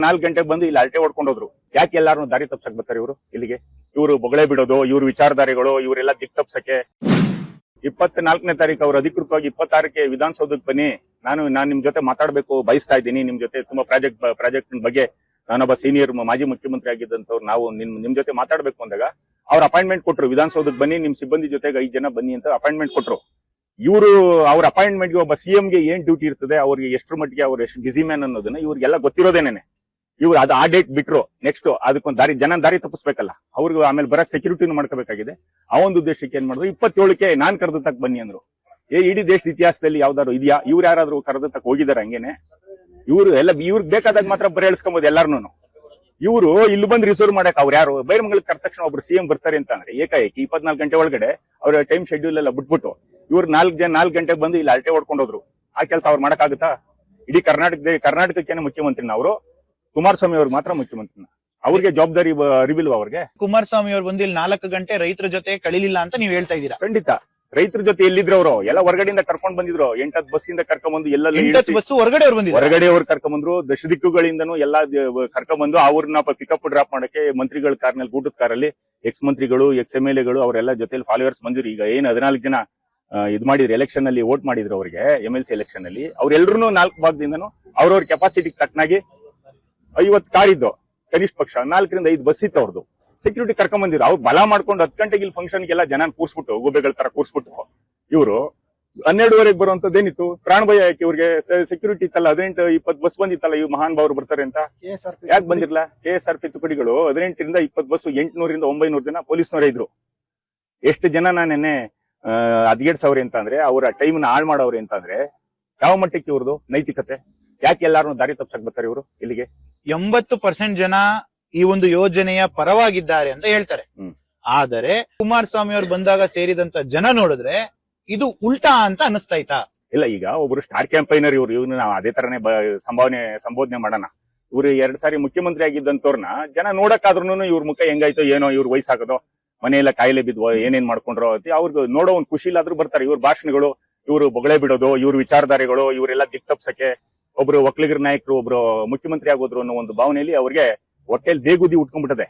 4 ಗಂಟೆಗೆ ಬಂದು ಇಲ್ಲಿ ಅಲ್ಟೆ ಹೊಡ್ಕೊಂಡು ಹೋದ್ರು. ಯಾಕೆ ಎಲ್ಲಾರು ದಾರಿ ತಪ್ಸಕ್ ಬರ್ತಾರೆ ಇವರು ಇಲ್ಲಿಗೆ? ಇವರು ಬೊಗಳೆ ಬಿಡೋದು, ಇವ್ರ ವಿಚಾರಧಾರೆಗಳು, ಇವರೆಲ್ಲ ದಿಕ್ ತಪ್ಸಕ್ಕೆ. 24ನೇ ತಾರೀಕು ಅವ್ರು ಅಧಿಕೃತವಾಗಿ 26ಕ್ಕೆ ವಿಧಾನಸೌಧಕ್ಕೆ ಬನ್ನಿ, ನಾನು ನಿಮ್ ಜೊತೆ ಮಾತಾಡ್ಬೇಕು ಬಯಸ್ತಾ ಇದ್ದೀನಿ, ನಿಮ್ ಜೊತೆ ತುಂಬಾ ಪ್ರಾಜೆಕ್ಟ್ ಬಗ್ಗೆ ನಾನೊಬ್ಬ ಸೀನಿಯರ್ ಮಾಜಿ ಮುಖ್ಯಮಂತ್ರಿ ಆಗಿದ್ದಂತವ್ರು, ನಾವು ನಿಮ್ ಜೊತೆ ಮಾತಾಡ್ಬೇಕು ಅಂದಾಗ ಅವ್ರ ಅಪಾಯಿಂಟ್ಮೆಂಟ್ ಕೊಟ್ರು. ವಿಧಾನಸೌಧಕ್ಕೆ ಬನ್ನಿ, ನಿಮ್ ಸಿಬ್ಬಂದಿ ಜೊತೆಗೆ 5 ಜನ ಬನ್ನಿ ಅಂತ ಅಪಾಯಿಂಟ್ಮೆಂಟ್ ಕೊಟ್ರು. ಇವರು ಅವ್ರ ಅಪಾಯಿಂಟ್ಮೆಂಟ್ ಗೆ ಒಬ್ಬ ಸಿಎಂಗೆ ಏನ್ ಡ್ಯೂಟಿ ಇರ್ತದೆ, ಅವ್ರಿಗೆ ಎಷ್ಟ್ರ ಮಟ್ಟಿಗೆ ಅವ್ರು ಎಷ್ಟು ಬಿಸಿ ಮ್ಯಾನ್ ಅನ್ನೋದನ್ನ ಇವ್ರಿಗೆಲ್ಲ ಗೊತ್ತಿರೋದೇನೆ. ಇವ್ರು ಅದು ಆ ಡೇಟ್ ಬಿಟ್ರು, ನೆಕ್ಸ್ಟ್ ಅದಕ್ಕೊಂದು ದಾರಿ ತಪ್ಪಿಸ್ಬೇಕಲ್ಲ, ಅವ್ರಿಗೆ ಆಮೇಲೆ ಬರಕ್ ಸೆಕ್ಯೂರಿಟಿನೂ ಮಾಡ್ಕೋಬೇಕಾಗಿದೆ. ಆ ಒಂದು ಉದ್ದೇಶಕ್ಕೆ ಏನ್ ಮಾಡಿದ್ರು, 27ಕ್ಕೆ ನಾನ್ ಕರೆದತ್ತಕ್ ಬನ್ನಿ ಅಂದ್ರು. ಇಡೀ ದೇಶದ ಇತಿಹಾಸದಲ್ಲಿ ಯಾವ್ದಾದ್ರು ಇದೆಯಾ? ಇವ್ರು ಯಾರಾದ್ರೂ ಕರೆದತ್ತಕ್ ಹೋಗಿದಾರ? ಹಂಗೇನೆ ಇವ್ರು ಎಲ್ಲ ಇವ್ರಿಗೆ ಬೇಕಾದಾಗ ಮಾತ್ರ ಬರೀ ಹೇಳ್ಸ್ಕೊಬೋದು ಎಲ್ಲಾರ್ನು. ಇವರು ಇಲ್ಲಿ ಬಂದು ರಿಸರ್ವ್ ಮಾಡಕ್ ಅವ್ರು ಯಾರು ಬೈರಮಂಗಲಕ್ಕೆ ಕರೆದ ತಕ್ಷಣ ಒಬ್ರು ಸಿಎಂ ಬರ್ತಾರೆ ಅಂತ ಅಂದ್ರೆ ಏಕಾಏಕಿ 24 ಗಂಟೆ ಒಳಗಡೆ ಅವ್ರ ಟೈಮ್ ಶೆಡ್ಯೂಲ್ ಎಲ್ಲ ಬಿಟ್ಬಿಟ್ಟು ಇವ್ರು 4 ಗಂಟೆಗೆ ಬಂದು ಇಲ್ಲಿ ಅಲ್ಟೆ ಹೊಡ್ಕೊಂಡು ಹೋದ್ರು. ಆ ಕೆಲಸ ಅವ್ರು ಮಾಡಕ್ಕಾಗುತ್ತಾ? ಇಡೀ ಕರ್ನಾಟಕಕ್ಕೇನೆ ಮುಖ್ಯಮಂತ್ರಿನ ಅವರು, ಕುಮಾರಸ್ವಾಮಿ ಅವ್ರಿಗೆ ಮಾತ್ರ ಮುಖ್ಯಮಂತ್ರಿನ. ಅವ್ರಿಗೆ ಜವಾಬ್ದಾರಿ ಅರಿವಿಲ್ವಾ ಅವ್ರಿಗೆ? ಕುಮಾರಸ್ವಾಮಿ ಅವ್ರು ಬಂದು ಇಲ್ಲಿ 4 ಗಂಟೆ ರೈತರ ಜೊತೆ ಕಳಿಲಿಲ್ಲ ಅಂತ ನೀವ್ ಹೇಳ್ತಾ ಇದ್ದೀರಾ? ಖಂಡಿತ. ರೈತರ ಜೊತೆ ಎಲ್ಲಿದ್ರು ಅವರು? ಎಲ್ಲ ಹೊರಗಡೆಯಿಂದ ಕರ್ಕೊಂಡ್ ಬಂದಿದ್ರು. 8 ಬಸ್ಸಿಂದ ಕರ್ಕೊಂಡ್ಬಂದು ಎಲ್ಲೆಲ್ಲ ಬಸ್ ಹೊರಗಡೆ ಅವ್ರು ಬಂದಿದ್ರು, ಹೊರಗಡೆ ಅವ್ರು ಕರ್ಕೊಂಡ್ಬಂದ್ರು. ದಶ ದಿಕ್ಕುಗಳಿಂದನೂ ಎಲ್ಲಾ ಕರ್ಕೊಂಡ್ಬಂದು ಅವ್ರನ್ನ ಪಿಕಪ್ ಡ್ರಾಪ್ ಮಾಡಕ್ಕೆ ಮಂತ್ರಿಗಳ ಕಾರ್ನಲ್ಲಿ, ಊಟದ ಕಾರಲ್ಲಿ ಎಕ್ಸ್ ಮಂತ್ರಿಗಳು, ಎಕ್ಸ್ MLA ಗಳು ಅವರೆಲ್ಲ ಜೊತೆಲಿ ಫಾಲೋವರ್ಸ್ ಬಂದಿರು. ಈಗ ಏನ್ 14 ಜನ ಇದ್ ಮಾಡಿದ್ರು, ಎಲೆಕ್ಷನ್ ಅಲ್ಲಿ ವೋಟ್ ಮಾಡಿದ್ರು ಅವ್ರಿಗೆ, MLC ಎಲೆಕ್ಷನ್ ಅಲ್ಲಿ. ಅವ್ರೆಲ್ರು 4 ಭಾಗದಿಂದನೂ ಅವ್ರವ್ರ ಕೆಪಾಸಿಟಿ ತಕ್ಕನಾಗಿ 50 ಕಾರ್ ಇದ್ದು, ಕನಿಷ್ಠ ಪಕ್ಷ 4 ರಿಂದ 5 ಬಸ್ ಇತ್ತು ಅವ್ರದ್ದು. ಸೆಕ್ಯೂರಿಟಿ ಕರ್ಕೊಂಡ್ ಬಂದಿದ್ರು. ಅವ್ರು ಬಲ ಮಾಡ್ಕೊಂಡು 10 ಗಂಟೆಗೆ ಇಲ್ಲಿ ಫಂಕ್ಷನ್ಗೆಲ್ಲ ಜನ ಕೂರ್ಸ್ಬಿಟ್ಟು, ಗೂಬೆಗಳ ತರ ಕೂರ್ಸ್ಬಿಟ್ಟು, ಇವರು 12ವರೆಗೆ ಬರುವಂತದ್ದೇನಿತ್ತು? ಪ್ರಾಣ ಭಯ ಯಾಕೆ ಇವ್ರಿಗೆ? ಸೆಕ್ಯೂರಿಟಿ ಇತ್ತಲ್ಲ, 18-20 ಬಸ್ ಬಂದಿತ್ತಲ್ಲ, ಇವ್ ಮಹಾನ್ ಭಾವರು ಬರ್ತಾರೆ ಅಂತ. ಯಾಕೆ ಬಂದಿರ್ಲ? KSRP ತುಕಡಿಗಳು 18 ರಿಂದ 20 ಬಸ್, 800 ರಿಂದ 900 ಜನ ಪೊಲೀಸ್ನವರೇ ಇದ್ರು. ಎಷ್ಟು ಜನ ನೆನ್ನೆ ಹದ್ಗೆಡ್ಸವ್ರೆ ಅಂತ ಅಂದ್ರೆ, ಅವರ ಟೈಮ್ ನ ಹಾಳು ಮಾಡವ್ರೆ ಅಂತ ಅಂದ್ರೆ, ಯಾವ ಮಟ್ಟಕ್ಕೆ ಇವ್ರದ್ದು ನೈತಿಕತೆ? ಯಾಕೆ ಎಲ್ಲಾರು ದಾರಿ ತಪ್ಸಕ್ ಬರ್ತಾರೆ ಇವರು ಇಲ್ಲಿಗೆ? 80% ಜನ ಈ ಒಂದು ಯೋಜನೆಯ ಪರವಾಗಿದ್ದಾರೆ ಅಂತ ಹೇಳ್ತಾರೆ. ಆದರೆ ಕುಮಾರಸ್ವಾಮಿ ಅವ್ರು ಬಂದಾಗ ಸೇರಿದಂತ ಜನ ನೋಡಿದ್ರೆ ಇದು ಉಲ್ಟಾ ಅಂತ ಅನಿಸ್ತಾಯ್ತಾ? ಇಲ್ಲ, ಈಗ ಒಬ್ರು ಸ್ಟಾರ್ ಕ್ಯಾಂಪೈನರ್ ಇವ್ರನ್ನ ನಾವು ಅದೇ ತರನೇ ಸಂಬೋಧನೆ ಮಾಡೋಣ. ಇವ್ರು 2 ಸಾರಿ ಮುಖ್ಯಮಂತ್ರಿ ಆಗಿದ್ದಂತವ್ರನ್ನ ಜನ ನೋಡಕ್ಕಾದ್ರೂ ಇವ್ರ ಮುಖ ಹೆಂಗಾಯ್ತೋ ಏನೋ, ಇವ್ರ ವಯಸ್ಸಾಗೋದು, ಮನೆಯೆಲ್ಲ ಕಾಯಿಲೆ ಬಿದ್ವೋ, ಏನೇನ್ ಮಾಡ್ಕೊಂಡ್ರೋ ಅವ್ರಿಗೆ ನೋಡೋ ಒಂದ್ ಖುಷಿ ಇಲ್ಲಾದ್ರೂ ಬರ್ತಾರೆ. ಇವ್ರ ಭಾಷಣಗಳು, ಇವ್ರು ಬೊಗಳೆ ಬಿಡೋದು, ಇವ್ರ ವಿಚಾರಧಾರೆಗಳು, ಇವರೆಲ್ಲ ದಿಕ್ ತಪ್ಸಕ್ಕೆ, ಒಬ್ರು ಒಕ್ಕಲಿಗರ ನಾಯಕರು ಒಬ್ರು ಮುಖ್ಯಮಂತ್ರಿ ಆಗೋದ್ರು ಅನ್ನೋ ಒಂದು ಭಾವನೆಯಲ್ಲಿ ಅವ್ರಿಗೆ ಹೊಟ್ಟೆಲ್ ಬೇಗುದಿ ಉಟ್ಕೊಂಡ್ಬಿಟ್ಟದೆ.